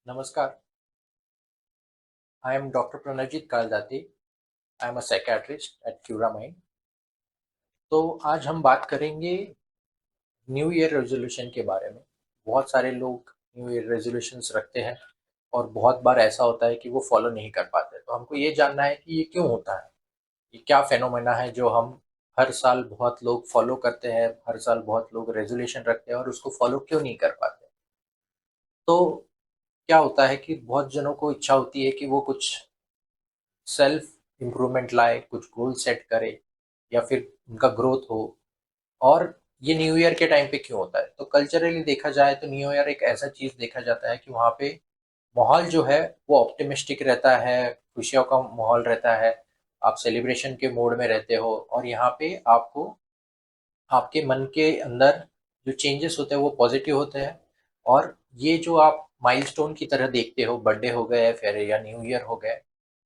Namaskar, I am Dr. Pranajit Kaldati. I am a psychiatrist at Cura Mind. तो आज हम बात करेंगे न्यू ईयर रेजोल्यूशन के बारे में। बहुत सारे लोग न्यू ईयर रेजोल्यूशंस रखते हैं और बहुत बार ऐसा होता है कि वो फॉलो नहीं कर पाते। तो हमको ये जानना है कि ये क्यों होता है, ये क्या फेनोमेना है जो हम हर साल बहुत लोग फॉलो करते हैं, हर साल बहुत लोग रेजोल्यूशन रखते हैं और उसको फॉलो क्यों नहीं कर पाते। तो क्या होता है कि बहुत जनों को इच्छा होती है कि वो कुछ सेल्फ इम्प्रूवमेंट लाए, कुछ गोल सेट करे या फिर उनका ग्रोथ हो। और ये न्यू ईयर के टाइम पे क्यों होता है? तो कल्चरली देखा जाए तो न्यू ईयर एक ऐसा चीज़ देखा जाता है कि वहाँ पे माहौल जो है वो ऑप्टिमिस्टिक रहता है, खुशियों का माहौल रहता है, आप सेलिब्रेशन के मोड में रहते हो और यहाँ पे आपको आपके मन के अंदर जो चेंजेस होते हैं वो पॉजिटिव होते हैं। और ये जो आप माइलस्टोन की तरह देखते हो, बर्थडे हो गए फिर या न्यू ईयर हो गए,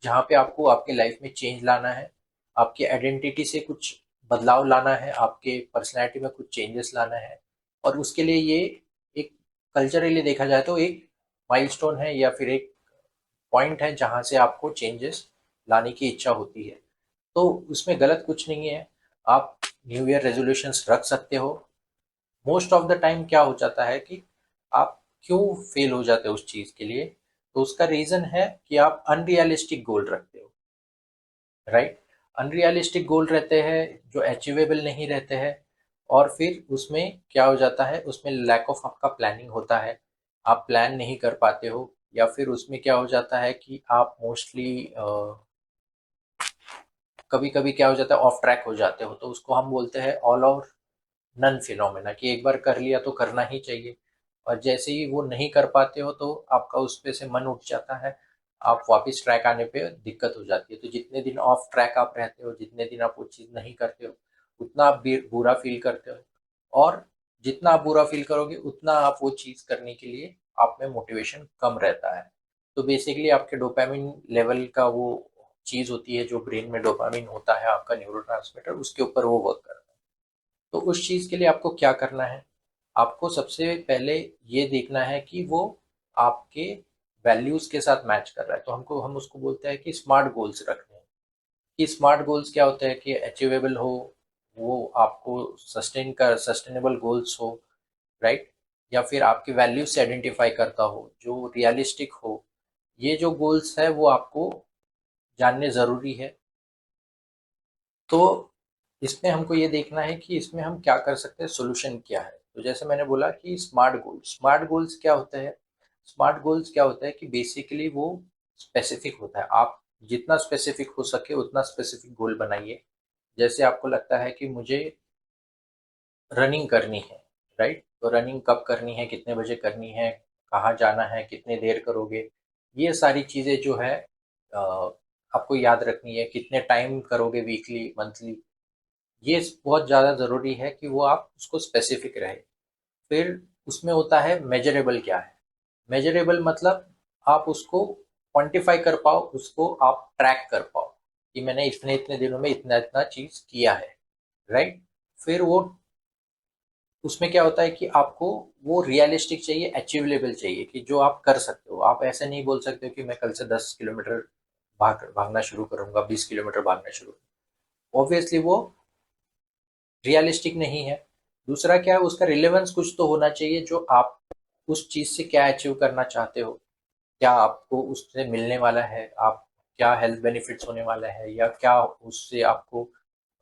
जहाँ पे आपको आपके लाइफ में चेंज लाना है, आपकी आइडेंटिटी से कुछ बदलाव लाना है, आपके पर्सनैलिटी में कुछ चेंजेस लाना है। और उसके लिए ये एक कल्चरली देखा जाए तो एक माइलस्टोन है या फिर एक पॉइंट है जहाँ से आपको चेंजेस लाने की इच्छा होती है। तो उसमें गलत कुछ नहीं है, आप न्यू ईयर रेजोल्यूशंस रख सकते हो। मोस्ट ऑफ द टाइम क्या हो जाता है कि आप क्यों फेल हो जाते हो उस चीज़ के लिए, तो उसका रीज़न है कि आप अनरियलिस्टिक गोल रखते हो, राइट। अनरियलिस्टिक गोल रहते हैं जो अचीवेबल नहीं रहते हैं। और फिर उसमें क्या हो जाता है, उसमें लैक ऑफ आपका प्लानिंग होता है, आप प्लान नहीं कर पाते हो। या फिर उसमें क्या हो जाता है कि आप मोस्टली कभी कभी क्या हो जाता है ऑफ ट्रैक हो जाते हो, तो उसको हम बोलते हैं ऑल और नन फिनोमेना कि एक बार कर लिया तो करना ही चाहिए। और जैसे ही वो नहीं कर पाते हो तो आपका उस पे से मन उठ जाता है, आप वापस ट्रैक आने पे दिक्कत हो जाती है। तो जितने दिन ऑफ ट्रैक आप रहते हो, जितने दिन आप वो चीज़ नहीं करते हो, उतना आप बुरा फील करते हो। और जितना आप बुरा फील करोगे उतना आप वो चीज़ करने के लिए आप में मोटिवेशन कम रहता है। तो बेसिकली आपके डोपामिन लेवल का वो चीज़ होती है जो ब्रेन में डोपामिन होता है आपका न्यूरोट्रांसमीटर, उसके ऊपर वो वर्क करता है। तो उस चीज़ के लिए आपको क्या करना है, आपको सबसे पहले ये देखना है कि वो आपके वैल्यूज़ के साथ मैच कर रहा है। तो हम उसको बोलते हैं कि स्मार्ट गोल्स रखने हैं। कि स्मार्ट गोल्स क्या होते हैं कि अचीवेबल हो, वो आपको सस्टेनेबल गोल्स हो, राइट। या फिर आपके वैल्यूज से आइडेंटिफाई करता हो, जो रियलिस्टिक हो। ये जो गोल्स है वो आपको जानने ज़रूरी है। तो इसमें हमको ये देखना है कि इसमें हम क्या कर सकते हैं, सॉल्यूशन क्या है। तो जैसे मैंने बोला कि स्मार्ट गोल्स क्या होते हैं। स्मार्ट गोल्स क्या होता है कि बेसिकली वो स्पेसिफिक होता है। आप जितना स्पेसिफिक हो सके उतना स्पेसिफिक गोल बनाइए। जैसे आपको लगता है कि मुझे रनिंग करनी है, राइट। तो रनिंग कब करनी है, कितने बजे करनी है, कहाँ जाना है, कितने देर करोगे, ये सारी चीज़ें जो है आपको याद रखनी है। कितने टाइम करोगे, वीकली, मंथली, ये बहुत ज़्यादा ज़रूरी है कि वो आप उसको स्पेसिफिक रहे। फिर उसमें होता है मेजरेबल क्या है। मेजरेबल मतलब आप उसको क्वांटिफाई कर पाओ, उसको आप ट्रैक कर पाओ कि मैंने इतने इतने दिनों में इतना इतना चीज़ किया है, राइट। फिर वो उसमें क्या होता है कि आपको वो रियलिस्टिक चाहिए, अचीवेबल चाहिए कि जो आप कर सकते हो। आप ऐसे नहीं बोल सकते हो कि मैं कल से 10 किलोमीटर भागना शुरू करूंगा, 20 किलोमीटर भागना शुरू। ऑब्वियसली वो रियलिस्टिक नहीं है। दूसरा क्या है, उसका रिलेवेंस कुछ तो होना चाहिए, जो आप उस चीज़ से क्या अचीव करना चाहते हो, क्या आपको उससे मिलने वाला है, आप क्या हेल्थ बेनिफिट्स होने वाला है, या क्या उससे आपको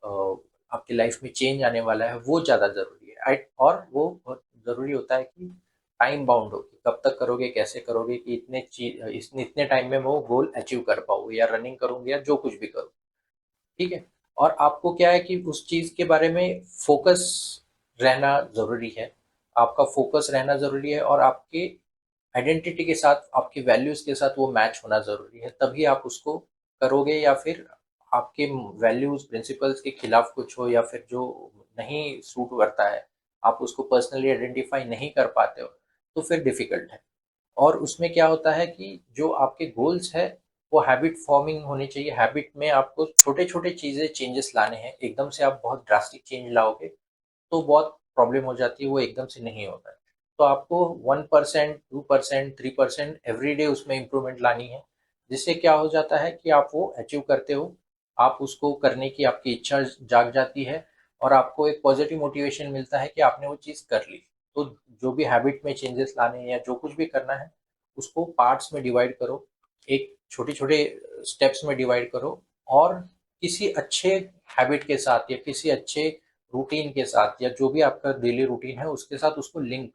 आपकी लाइफ में चेंज आने वाला है, वो ज़्यादा ज़रूरी है। और वो बहुत ज़रूरी होता है कि टाइम बाउंड हो कि कब तक करोगे, कैसे करोगे, कि इतने टाइम में वो गोल अचीव कर पाओगे, या रनिंग करोगे या जो कुछ भी करो, ठीक है। और आपको क्या है कि उस चीज़ के बारे में फोकस रहना ज़रूरी है। आपका फोकस रहना ज़रूरी है और आपके आइडेंटिटी के साथ, आपकी वैल्यूज़ के साथ वो मैच होना ज़रूरी है, तभी आप उसको करोगे। या फिर आपके वैल्यूज़, प्रिंसिपल्स के खिलाफ कुछ हो या फिर जो नहीं सूट करता है, आप उसको पर्सनली आइडेंटिफ़ाई नहीं कर पाते हो, तो फिर डिफ़िकल्ट है। और उसमें क्या होता है कि जो आपके गोल्स है वो हैबिट फॉर्मिंग होनी चाहिए। हैबिट में आपको छोटे-छोटे चीज़ें चेंजेस लाने हैं। एकदम से आप बहुत ड्रास्टिक चेंज लाओगे तो बहुत प्रॉब्लम हो जाती है, वो एकदम से नहीं होता है। तो आपको 1%, 2%, 3% एवरी डे उसमें इम्प्रूवमेंट लानी है, जिससे क्या हो जाता है कि आप वो अचीव करते हो, आप उसको करने की आपकी इच्छा जाग जाती है और आपको एक पॉजिटिव मोटिवेशन मिलता है कि आपने वो चीज़ कर ली। तो जो भी हैबिट में चेंजेस लाने हैं या जो कुछ भी करना है, उसको पार्ट्स में डिवाइड करो, एक छोटे-छोटे स्टेप्स में डिवाइड करो और किसी अच्छे हैबिट के साथ या किसी अच्छे रूटीन के साथ या जो भी आपका डेली रूटीन है उसके साथ उसको लिंक,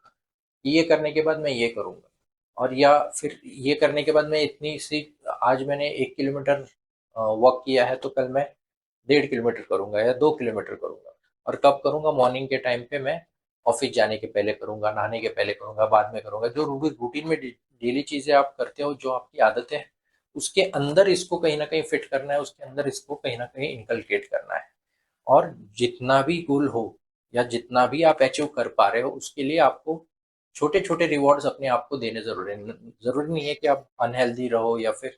ये करने के बाद मैं ये करूँगा और या फिर ये करने के बाद मैं इतनी सी, आज मैंने 1 किलोमीटर वॉक किया है तो कल मैं 1.5 किलोमीटर करूँगा या 2 किलोमीटर करूँगा। और कब करूँगा? मॉर्निंग के टाइम पे मैं ऑफ़िस जाने के पहले करूँगा, नहाने के पहले करूँगा, बाद में करूँगा। जो रूटीन में डेली चीज़ें आप करते हो, जो आपकी आदतें हैं, उसके अंदर इसको कहीं न कहीं फिट करना है, उसके अंदर इसको कहीं न कहीं इनकलकेट करना है। और जितना भी गोल हो या जितना भी आप अचीव कर पा रहे हो, उसके लिए आपको छोटे-छोटे रिवॉर्ड्स अपने आप को देने ज़रूरी हैं। ज़रूरी नहीं है कि आप अनहेल्दी रहो या फिर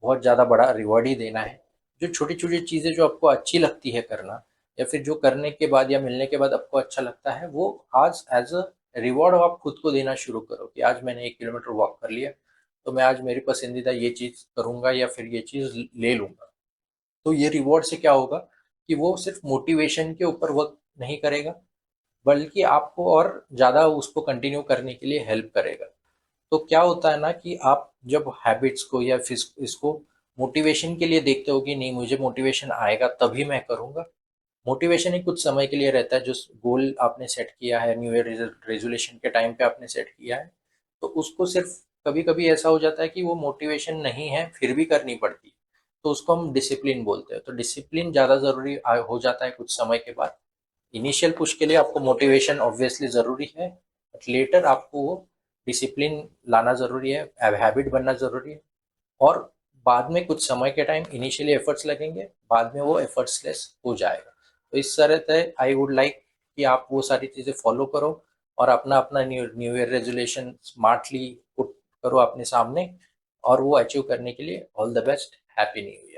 बहुत ज़्यादा बड़ा रिवॉर्ड ही देना है। जो छोटी-छोटी चीज़ें जो आपको अच्छी लगती है करना या फिर जो करने के बाद या मिलने के बाद आपको अच्छा लगता है, वो आज एज़ अ रिवॉर्ड आप खुद को देना शुरू करो कि आज मैंने 1 किलोमीटर वॉक कर लिया, तो मैं आज मेरी पसंदीदा ये चीज़ करूँगा या फिर ये चीज़ ले लूँगा। तो ये रिवॉर्ड से क्या होगा कि वो सिर्फ मोटिवेशन के ऊपर वर्क नहीं करेगा, बल्कि आपको और ज़्यादा उसको कंटिन्यू करने के लिए हेल्प करेगा। तो क्या होता है ना कि आप जब हैबिट्स को या फिर इसको मोटिवेशन के लिए देखते हो कि नहीं, मुझे मोटिवेशन आएगा तभी मैं करूँगा। मोटिवेशन ही कुछ समय के लिए रहता है, जो गोल आपने सेट किया है, न्यू ईयर रेजोल्यूशन के टाइम पे आपने सेट किया है, तो उसको सिर्फ कभी-कभी ऐसा हो जाता है कि वो मोटिवेशन नहीं है, फिर भी करनी पड़ती है। तो उसको हम डिसिप्लिन बोलते हैं। तो डिसिप्लिन ज़्यादा ज़रूरी हो जाता है कुछ समय के बाद। इनिशियल पुश के लिए आपको मोटिवेशन ऑब्वियसली ज़रूरी है, बट लेटर आपको वो डिसिप्लिन लाना ज़रूरी है, हैबिट बनना ज़रूरी है और बाद में कुछ समय के टाइम इनिशियली एफर्ट्स लगेंगे, बाद में वो एफर्ट्सलेस हो जाएगा। तो इस तरह से आई वुड लाइक कि आप वो सारी चीज़ें फॉलो करो और अपना-अपना new new year resolution smartly put करो अपने सामने और वो अचीव करने के लिए all the best, happy new year.